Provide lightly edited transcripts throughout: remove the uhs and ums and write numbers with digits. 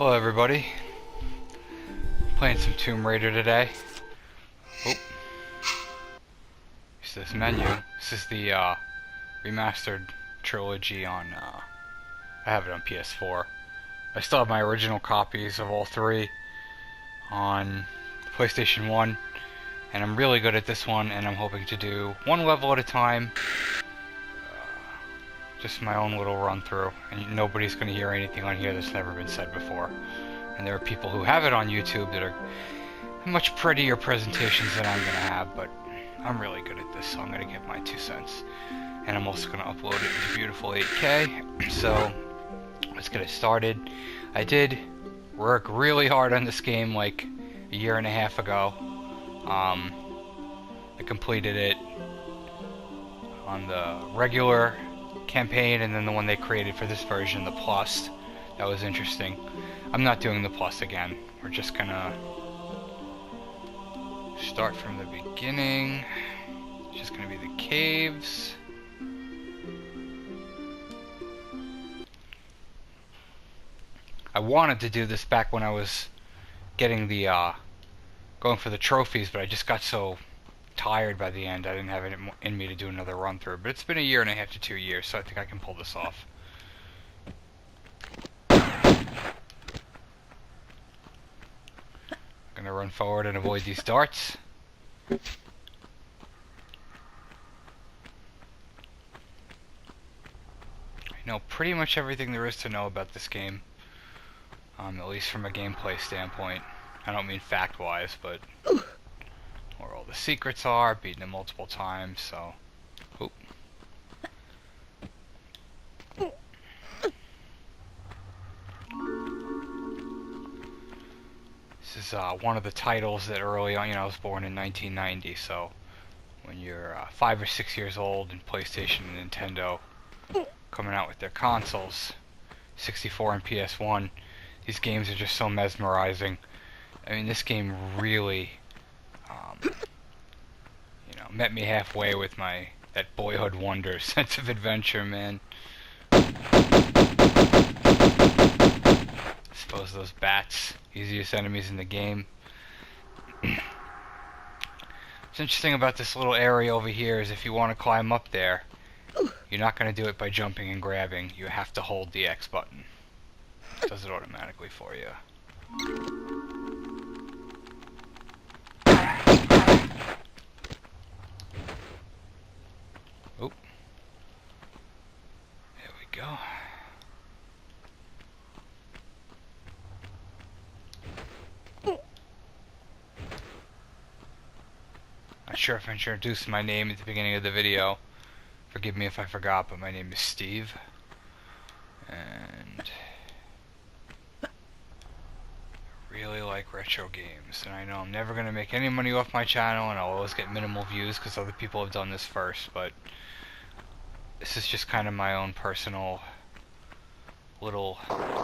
Hello everybody, playing some Tomb Raider today. Oh, it's this menu. This is the remastered trilogy on, I have it on PS4. I still have my original copies of all three on PlayStation 1, and I'm really good at this one, and I'm hoping to do one level at a time. Just my own little run through, and nobody's going to hear anything on here that's never been said before. And there are people who have it on YouTube that are much prettier presentations than I'm going to have, but I'm really good at this, so I'm going to give my 2 cents. And I'm also going to upload it into beautiful 8K, so let's get it started. I did work really hard on this game like a year and a half ago. I completed it on the regular campaign and then the one they created for this version, the Plus. That was interesting. I'm not doing the Plus again. We're just gonna start from the beginning. It's just gonna be the caves. I wanted to do this back when I was getting the going for the trophies, but I just got so tired by the end I didn't have it in me to do another run through. But it's been a year and a half to 2 years, so I think I can pull this off. Gonna run forward and avoid these darts. I know pretty much everything there is to know about this game, at least from a gameplay standpoint. I don't mean fact-wise, but where all the secrets are, beaten it multiple times, so... Oop. This is one of the titles that early on, I was born in 1990, so when you're 5 or 6 years old and PlayStation and Nintendo coming out with their consoles, 64 and PS1, these games are just so mesmerizing. I mean, this game really, met me halfway with that boyhood wonder, sense of adventure, man. I suppose those bats, easiest enemies in the game. What's interesting about this little area over here is if you want to climb up there, you're not going to do it by jumping and grabbing. You have to hold the X button. It does it automatically for you. Oop. There we go. Not sure if I introduced my name at the beginning of the video. Forgive me if I forgot, but my name is Steve. And I really like retro games. And I know I'm never going to make any money off my channel, and I'll always get minimal views because other people have done this first, but this is just kind of my own personal little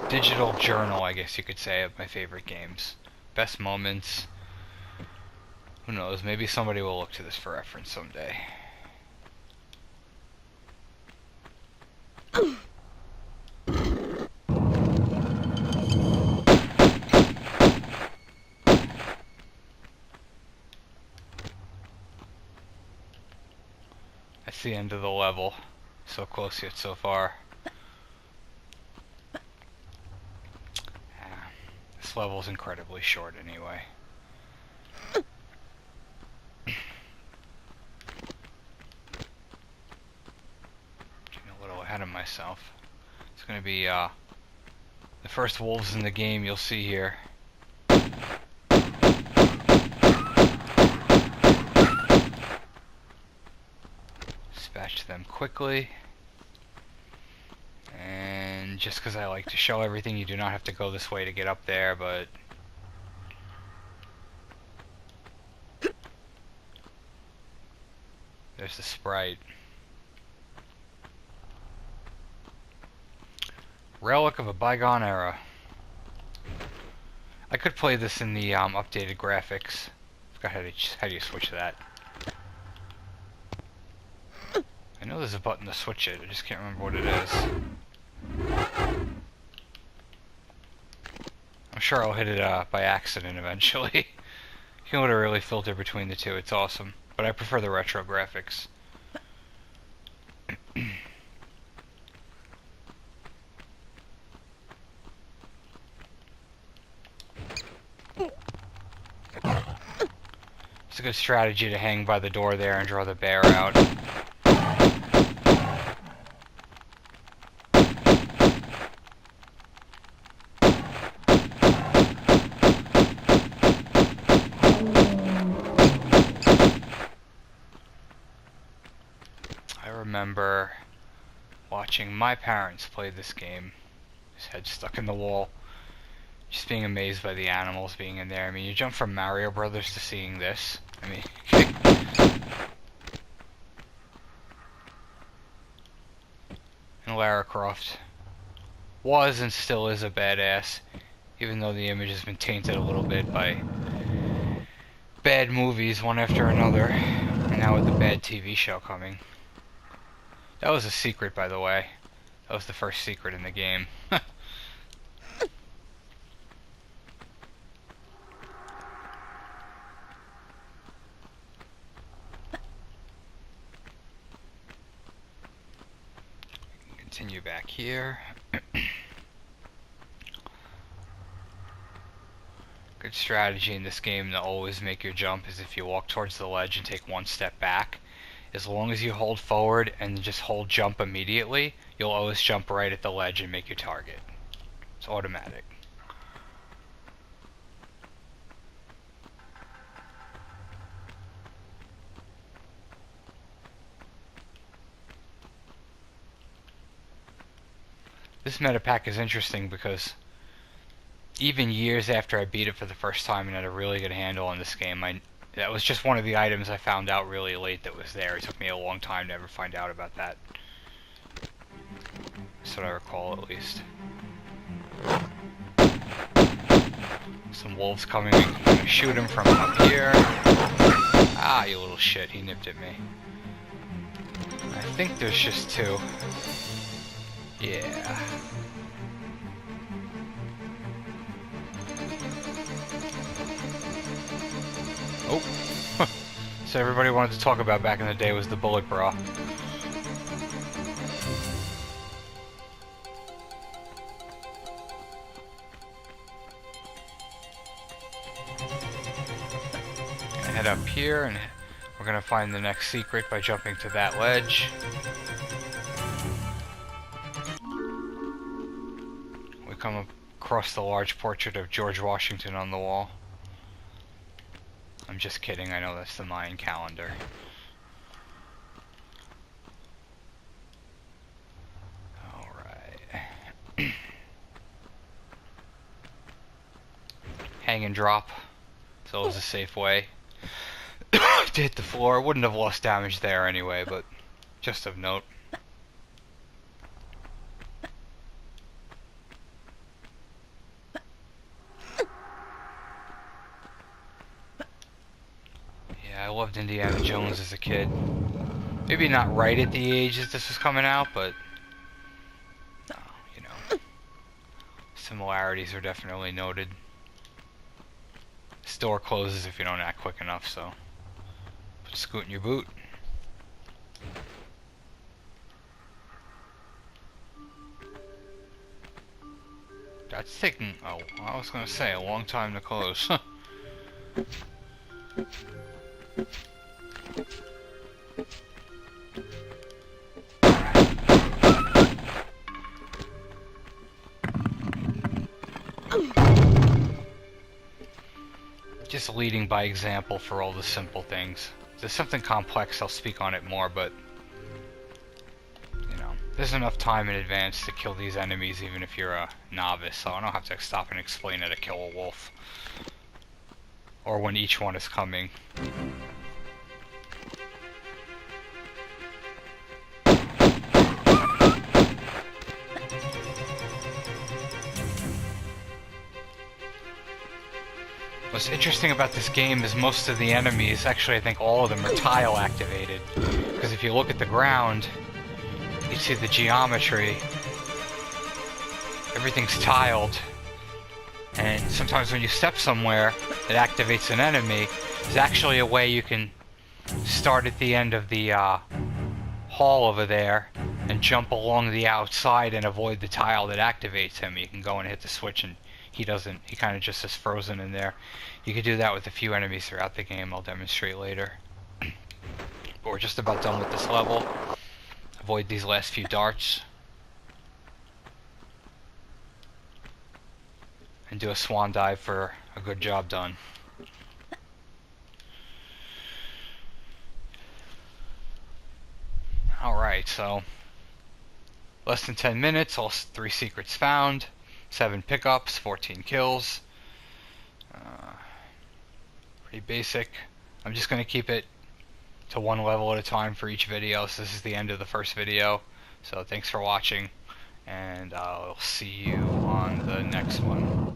digital journal, I guess you could say, of my favorite games. Best moments. Who knows, maybe somebody will look to this for reference someday. That's the end of the level. So close yet so far. This level is incredibly short anyway. Getting a little ahead of myself. It's going to be the first wolves in the game you'll see here. Dispatch them quickly. And just because I like to show everything, you do not have to go this way to get up there, but there's the sprite. Relic of a bygone era. I could play this in the updated graphics. Forgot how do you switch that? I know there's a button to switch it, I just can't remember what it is. I'm sure I'll hit it by accident eventually. You can literally filter between the two, it's awesome. But I prefer the retro graphics. It's a good strategy to hang by the door there and draw the bear out. I remember watching my parents play this game, his head stuck in the wall, just being amazed by the animals being in there. I mean, you jump from Mario Brothers to seeing this. I mean, and Lara Croft was and still is a badass, even though the image has been tainted a little bit by bad movies one after another, and now with the bad TV show coming. That was a secret, by the way. That was the first secret in the game. Continue back here. Good strategy in this game to always make your jump is if you walk towards the ledge and take one step back. As long as you hold forward and just hold jump immediately, you'll always jump right at the ledge and make your target. It's automatic. This meta pack is interesting because even years after I beat it for the first time and had a really good handle on this game, that was just one of the items I found out really late that was there. It took me a long time to ever find out about that. That's what I recall, at least. Some wolves coming. I'm gonna shoot him from up here. Ah, you little shit. He nipped at me. I think there's just two. Yeah. Oh. So everybody wanted to talk about back in the day was the bullet bra. Gonna head up here and we're gonna find the next secret by jumping to that ledge. We come across the large portrait of George Washington on the wall. I'm just kidding, I know that's the Mayan calendar. Alright. Hang and drop. It's always a safe way to hit the floor. Wouldn't have lost damage there anyway, but just of note. I loved Indiana Jones as a kid. Maybe not right at the age that this was coming out, but you know, similarities are definitely noted. Store closes if you don't act quick enough, so put a scoot in your boot. That's taking, oh, I was gonna say, a long time to close. Just leading by example for all the simple things. If there's something complex, I'll speak on it more, but you know, there's enough time in advance to kill these enemies even if you're a novice, so I don't have to stop and explain how to kill a wolf. Or when each one is coming. What's interesting about this game is most of the enemies, actually I think all of them, are tile activated. Because if you look at the ground, you see the geometry. Everything's tiled. And sometimes when you step somewhere that activates an enemy, there's actually a way you can start at the end of the hall over there and jump along the outside and avoid the tile that activates him. You can go and hit the switch and he doesn't, he kind of just is frozen in there. You can do that with a few enemies throughout the game. I'll demonstrate later. But we're just about done with this level. Avoid these last few darts. And do a swan dive for a good job done. Alright, so less than 10 minutes, all 3 secrets found, 7 pickups, 14 kills. Pretty basic. I'm just going to keep it to 1 level at a time for each video, so this is the end of the first video. So thanks for watching, and I'll see you on the next one.